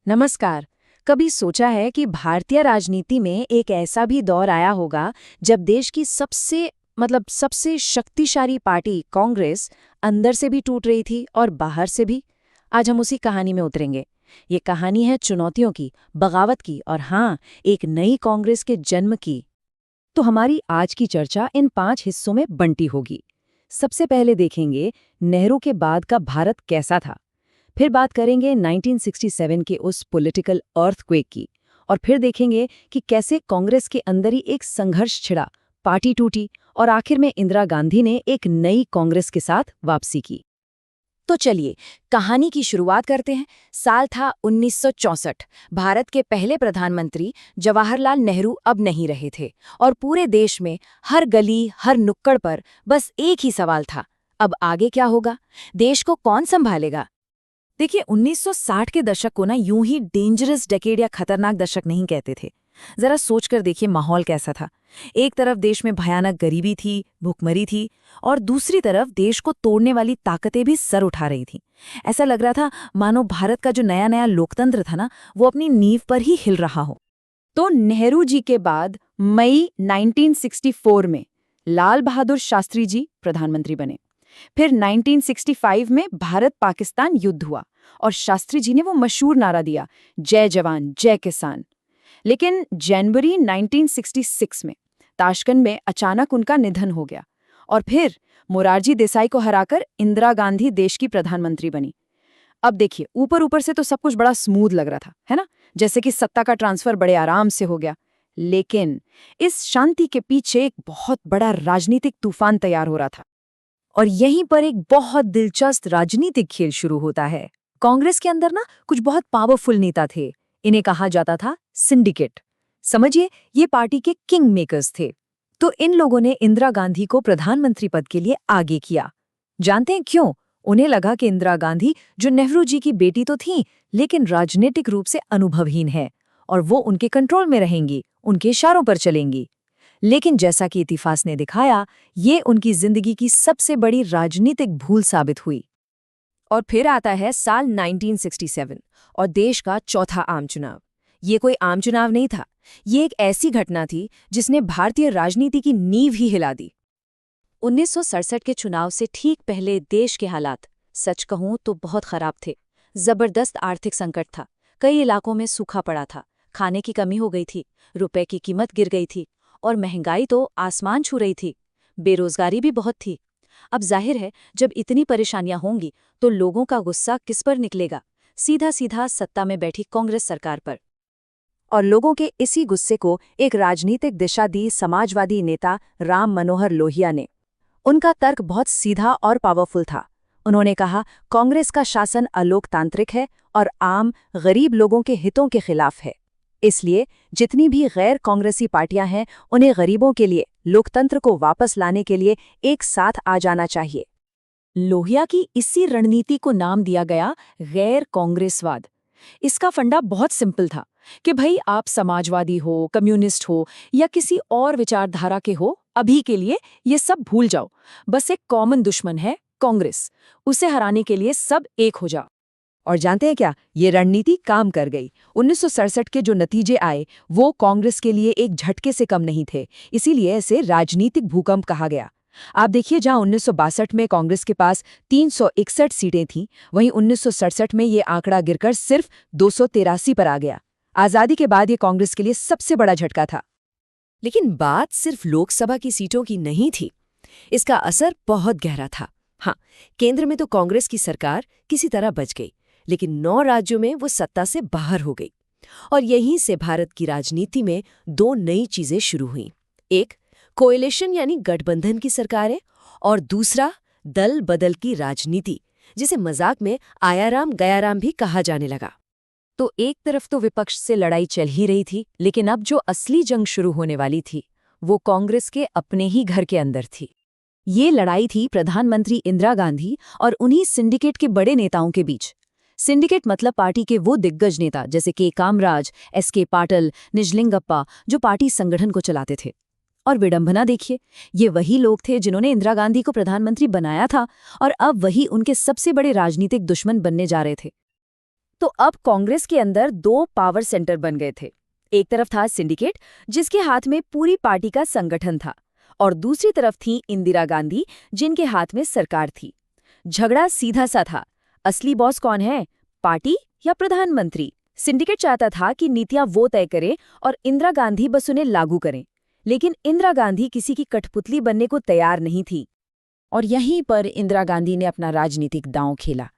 नमस्कार। कभी सोचा है कि भारतीय राजनीति में एक ऐसा भी दौर आया होगा जब देश की सबसे शक्तिशाली पार्टी कांग्रेस अंदर से भी टूट रही थी और बाहर से भी। आज हम उसी कहानी में उतरेंगे। ये कहानी है चुनौतियों की, बगावत की और हाँ, एक नई कांग्रेस के जन्म की। तो हमारी आज की चर्चा इन 5 हिस्सों में बंटी होगी। सबसे पहले देखेंगे नेहरू के बाद का भारत कैसा था। फिर बात करेंगे 1967 के उस पॉलिटिकल अर्थक्वेक की और फिर देखेंगे कि कैसे कांग्रेस के अंदर ही एक संघर्ष छिड़ा, पार्टी टूटी और आखिर में इंदिरा गांधी ने एक नई कांग्रेस के साथ वापसी की। तो चलिए कहानी की शुरुआत करते हैं। साल था 1964। भारत के पहले प्रधानमंत्री जवाहरलाल नेहरू अब नहीं रहे थे और पूरे देश में हर गली, हर नुक्कड़ पर बस एक ही सवाल था, अब आगे क्या होगा? देश को कौन संभालेगा? देखिए 1960 के दशक को ना यूं ही डेंजरस डेकेड या खतरनाक दशक नहीं कहते थे। जरा सोचकर देखिए माहौल कैसा था। एक तरफ देश में भयानक गरीबी थी, भुखमरी थी और दूसरी तरफ देश को तोड़ने वाली ताकतें भी सर उठा रही थीं। ऐसा लग रहा था मानो भारत का जो नया नया लोकतंत्र था ना, वो अपनी नींव पर ही हिल रहा हो। तो नेहरू जी के बाद मई 1964 में लाल बहादुर शास्त्री जी प्रधानमंत्री बने। फिर 1965 में भारत पाकिस्तान युद्ध हुआ और शास्त्री जी ने वो मशहूर नारा दिया, जय जवान जय किसान। लेकिन जनवरी 1966 में ताशकंद में अचानक उनका निधन हो गया और फिर मोरारजी देसाई को हराकर इंदिरा गांधी देश की प्रधानमंत्री बनी। अब देखिए ऊपर ऊपर से तो सब कुछ बड़ा स्मूथ लग रहा था, है ना, जैसे कि सत्ता का ट्रांसफर बड़े आराम से हो गया। लेकिन इस शांति के पीछे एक बहुत बड़ा राजनीतिक तूफान तैयार हो रहा था और यहीं पर एक बहुत दिलचस्प राजनीतिक खेल शुरू होता है। कांग्रेस के अंदर ना कुछ बहुत पावरफुल नेता थे। इन्हें कहा जाता था सिंडिकेट। समझिए ये पार्टी के किंग मेकर्स थे। तो इन लोगों ने इंदिरा गांधी को प्रधानमंत्री पद के लिए आगे किया। जानते हैं क्यों? उन्हें लगा कि इंदिरा गांधी जो नेहरू जी की बेटी तो थी, लेकिन राजनीतिक रूप से अनुभवहीन है और वो उनके कंट्रोल में रहेंगी, उनके इशारों पर चलेंगी। लेकिन जैसा कि इतिहास ने दिखाया, ये उनकी जिंदगी की सबसे बड़ी राजनीतिक भूल साबित हुई। और फिर आता है साल 1967 और देश का चौथा आम चुनाव। ये कोई आम चुनाव नहीं था, ये एक ऐसी घटना थी जिसने भारतीय राजनीति की नींव ही हिला दी। 1967 के चुनाव से ठीक पहले देश के हालात, सच कहूं तो बहुत खराब थे। जबरदस्त आर्थिक संकट था, कई इलाकों में सूखा पड़ा था, खाने की कमी हो गई थी, रुपए की कीमत गिर गई थी और महंगाई तो आसमान छू रही थी। बेरोजगारी भी बहुत थी। अब जाहिर है जब इतनी परेशानियां होंगी तो लोगों का गुस्सा किस पर निकलेगा? सीधा सीधा सत्ता में बैठी कांग्रेस सरकार पर। और लोगों के इसी गुस्से को एक राजनीतिक दिशा दी समाजवादी नेता राम मनोहर लोहिया ने। उनका तर्क बहुत सीधा और पावरफुल था। उन्होंने कहा कांग्रेस का शासन अलोकतांत्रिक है और आम गरीब लोगों के हितों के खिलाफ है। इसलिए जितनी भी गैर कांग्रेसी पार्टियां हैं उन्हें गरीबों के लिए, लोकतंत्र को वापस लाने के लिए एक साथ आ जाना चाहिए। लोहिया की इसी रणनीति को नाम दिया गया गैर कांग्रेसवाद। इसका फंडा बहुत सिंपल था कि भाई आप समाजवादी हो, कम्युनिस्ट हो या किसी और विचारधारा के हो, अभी के लिए ये सब भूल जाओ। बस एक कॉमन दुश्मन है कांग्रेस, उसे हराने के लिए सब एक हो जाओ। और जानते हैं क्या, ये रणनीति काम कर गई। 1967 के जो नतीजे आए वो कांग्रेस के लिए एक झटके से कम नहीं थे, इसीलिए इसे राजनीतिक भूकंप कहा गया। आप देखिए जहां 1962 में कांग्रेस के पास 361 सीटें थीं, वहीं 1967 में ये आंकड़ा गिरकर सिर्फ 283 पर आ गया। आजादी के बाद ये कांग्रेस के लिए सबसे बड़ा झटका था। लेकिन बात सिर्फ लोकसभा की सीटों की नहीं थी, इसका असर बहुत गहरा था। हाँ, केंद्र में तो कांग्रेस की सरकार किसी तरह बच गई, लेकिन 9 राज्यों में वो सत्ता से बाहर हो गई। और यहीं से भारत की राजनीति में 2 नई चीजें शुरू हुईं। एक कोएलिशन यानी गठबंधन की सरकारें और दूसरा दल बदल की राजनीति, जिसे मजाक में आयाराम गयाराम भी कहा जाने लगा। तो एक तरफ तो विपक्ष से लड़ाई चल ही रही थी, लेकिन अब जो असली जंग शुरू होने वाली थी वो कांग्रेस के अपने ही घर के अंदर थी। ये लड़ाई थी प्रधानमंत्री इंदिरा गांधी और उन्हीं सिंडिकेट के बड़े नेताओं के बीच। सिंडिकेट मतलब पार्टी के वो दिग्गज नेता जैसे के कामराज, एस.के. पाटिल, निजलिंगप्पा, जो पार्टी संगठन को चलाते थे। और विडंबना देखिए, ये वही लोग थे जिन्होंने इंदिरा गांधी को प्रधानमंत्री बनाया था और अब वही उनके सबसे बड़े राजनीतिक दुश्मन बनने जा रहे थे। तो अब कांग्रेस के अंदर दो पावर सेंटर बन गए थे। एक तरफ था सिंडिकेट, जिसके हाथ में पूरी पार्टी का संगठन था, और दूसरी तरफ थी इंदिरा गांधी, जिनके हाथ में सरकार थी। झगड़ा सीधा सा था, असली बॉस कौन है, पार्टी या प्रधानमंत्री? सिंडिकेट चाहता था कि नीतियां वो तय करें और इंदिरा गांधी बस उन्हें लागू करें, लेकिन इंदिरा गांधी किसी की कठपुतली बनने को तैयार नहीं थी। और यहीं पर इंदिरा गांधी ने अपना राजनीतिक दांव खेला।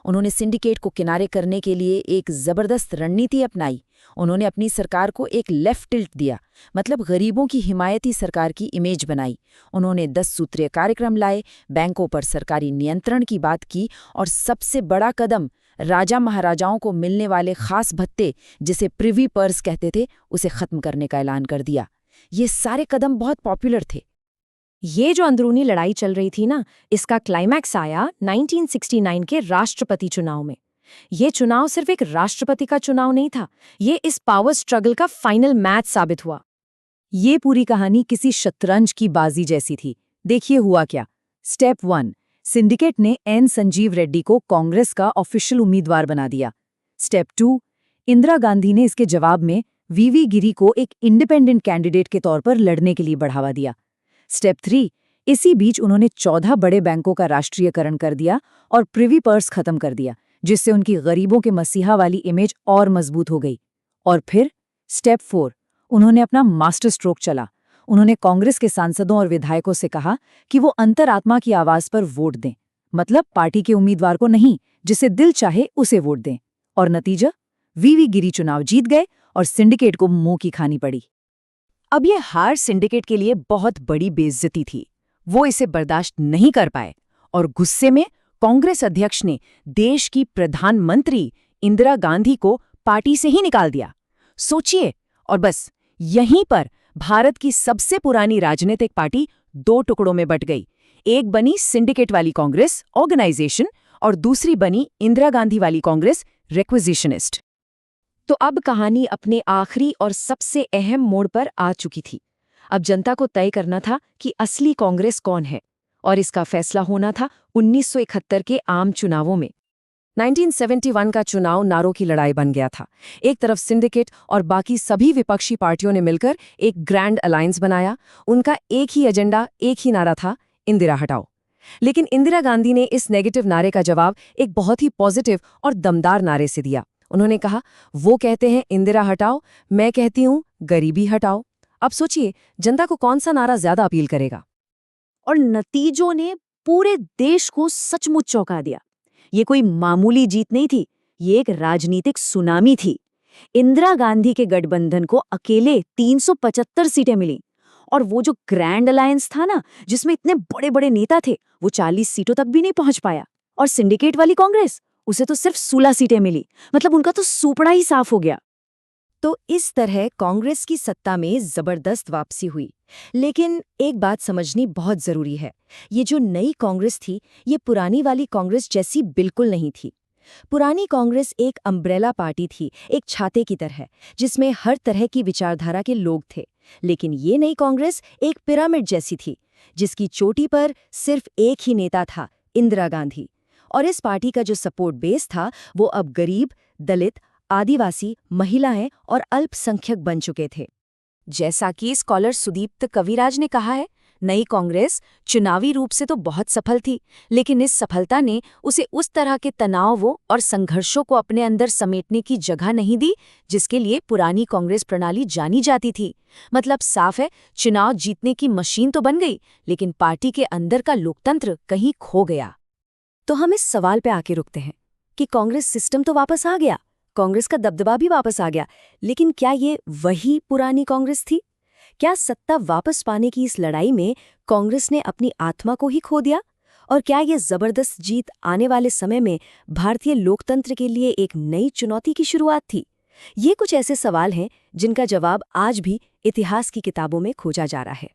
उन्होंने सिंडिकेट को किनारे करने के लिए एक जबरदस्त रणनीति अपनाई। उन्होंने अपनी सरकार को एक लेफ्ट टिल्ट दिया, मतलब गरीबों की हिमायती सरकार की इमेज बनाई। उन्होंने 10 सूत्रीय कार्यक्रम लाए, बैंकों पर सरकारी नियंत्रण की बात की, और सबसे बड़ा कदम, राजा महाराजाओं को मिलने वाले खास भत्ते, जिसे प्रिवी पर्स कहते थे, उसे खत्म करने का ऐलान कर दिया। ये सारे कदम बहुत पॉपुलर थे। ये जो अंदरूनी लड़ाई चल रही थी ना, इसका क्लाइमैक्स आया 1969 के राष्ट्रपति चुनाव में। ये चुनाव सिर्फ एक राष्ट्रपति का चुनाव नहीं था, ये इस पावर स्ट्रगल का फाइनल मैच साबित हुआ। ये पूरी कहानी किसी शतरंज की बाजी जैसी थी। देखिए हुआ क्या। स्टेप 1, सिंडिकेट ने एन संजीव रेड्डी को कांग्रेस का ऑफिशियल उम्मीदवार बना दिया। स्टेप 2, इंदिरा गांधी ने इसके जवाब में वीवी गिरी को एक इंडिपेंडेंट कैंडिडेट के तौर पर लड़ने के लिए बढ़ावा दिया। स्टेप 3, इसी बीच उन्होंने 14 बड़े बैंकों का राष्ट्रीयकरण कर दिया और प्रिवी पर्स खत्म कर दिया, जिससे उनकी गरीबों के मसीहा वाली इमेज और मजबूत हो गई। और फिर स्टेप 4, उन्होंने अपना मास्टर स्ट्रोक चला। उन्होंने कांग्रेस के सांसदों और विधायकों से कहा कि वो अंतरात्मा की आवाज पर वोट दें, मतलब पार्टी के उम्मीदवार को नहीं, जिसे दिल चाहे उसे वोट दें। और नतीजा, वीवी गिरी चुनाव जीत गए और सिंडिकेट को मुंह की खानी पड़ी। अब ये हार सिंडिकेट के लिए बहुत बड़ी बेइज्जती थी। वो इसे बर्दाश्त नहीं कर पाए और गुस्से में कांग्रेस अध्यक्ष ने देश की प्रधानमंत्री इंदिरा गांधी को पार्टी से ही निकाल दिया। सोचिए, और बस यहीं पर भारत की सबसे पुरानी राजनीतिक पार्टी दो टुकड़ों में बंट गई। एक बनी सिंडिकेट वाली कांग्रेस ऑर्गेनाइजेशन और दूसरी बनी इंदिरा गांधी वाली कांग्रेस रिक्विजिशनिस्ट। तो अब कहानी अपने आखिरी और सबसे अहम मोड़ पर आ चुकी थी। अब जनता को तय करना था कि असली कांग्रेस कौन है, और इसका फैसला होना था 1971 के आम चुनावों में। 1971 का चुनाव नारों की लड़ाई बन गया था। एक तरफ सिंडिकेट और बाकी सभी विपक्षी पार्टियों ने मिलकर एक ग्रैंड अलायंस बनाया। उनका एक ही एजेंडा, एक ही नारा था, इंदिरा हटाओ। लेकिन इंदिरा गांधी ने इस नेगेटिव नारे का जवाब एक बहुत ही पॉजिटिव और दमदार नारे से दिया। उन्होंने कहा, वो कहते हैं इंदिरा हटाओ, मैं कहती हूं गरीबी हटाओ। अब सोचिए, जनता को कौन सा नारा ज्यादा अपील करेगा? और नतीजों ने पूरे देश को सचमुच चौंका दिया। ये कोई मामूली जीत नहीं थी, ये एक राजनीतिक सुनामी थी। इंदिरा गांधी के गठबंधन को अकेले 375 सीटें मिली, और वो जो ग्रैंड अलायंस था ना, जिसमें इतने बड़े बड़े नेता थे, वो 40 सीटों तक भी नहीं पहुंच पाया। और सिंडिकेट वाली कांग्रेस, उसे तो सिर्फ 16 सीटें मिली, मतलब उनका तो सूपड़ा ही साफ हो गया। तो इस तरह कांग्रेस की सत्ता में जबरदस्त वापसी हुई। लेकिन एक बात समझनी बहुत जरूरी है, ये जो नई कांग्रेस थी, ये पुरानी वाली कांग्रेस जैसी बिल्कुल नहीं थी। पुरानी कांग्रेस एक अम्ब्रेला पार्टी थी, एक छाते की तरह, जिसमें हर तरह की विचारधारा के लोग थे। लेकिन ये नई कांग्रेस एक पिरामिड जैसी थी, जिसकी चोटी पर सिर्फ एक ही नेता था, इंदिरा गांधी। और इस पार्टी का जो सपोर्ट बेस था, वो अब गरीब, दलित, आदिवासी, महिलाएं और अल्पसंख्यक बन चुके थे। जैसा कि स्कॉलर सुदीप्त कविराज ने कहा है, नई कांग्रेस चुनावी रूप से तो बहुत सफल थी, लेकिन इस सफलता ने उसे उस तरह के तनावों और संघर्षों को अपने अंदर समेटने की जगह नहीं दी, जिसके लिए पुरानी कांग्रेस प्रणाली जानी जाती थी। मतलब साफ है, चुनाव जीतने की मशीन तो बन गई, लेकिन पार्टी के अंदर का लोकतंत्र कहीं खो गया। तो हम इस सवाल पे आके रुकते हैं कि कांग्रेस सिस्टम तो वापस आ गया, कांग्रेस का दबदबा भी वापस आ गया, लेकिन क्या ये वही पुरानी कांग्रेस थी? क्या सत्ता वापस पाने की इस लड़ाई में कांग्रेस ने अपनी आत्मा को ही खो दिया? और क्या ये जबरदस्त जीत आने वाले समय में भारतीय लोकतंत्र के लिए एक नई चुनौती की शुरुआत थी? ये कुछ ऐसे सवाल हैं जिनका जवाब आज भी इतिहास की किताबों में खोजा जा रहा है।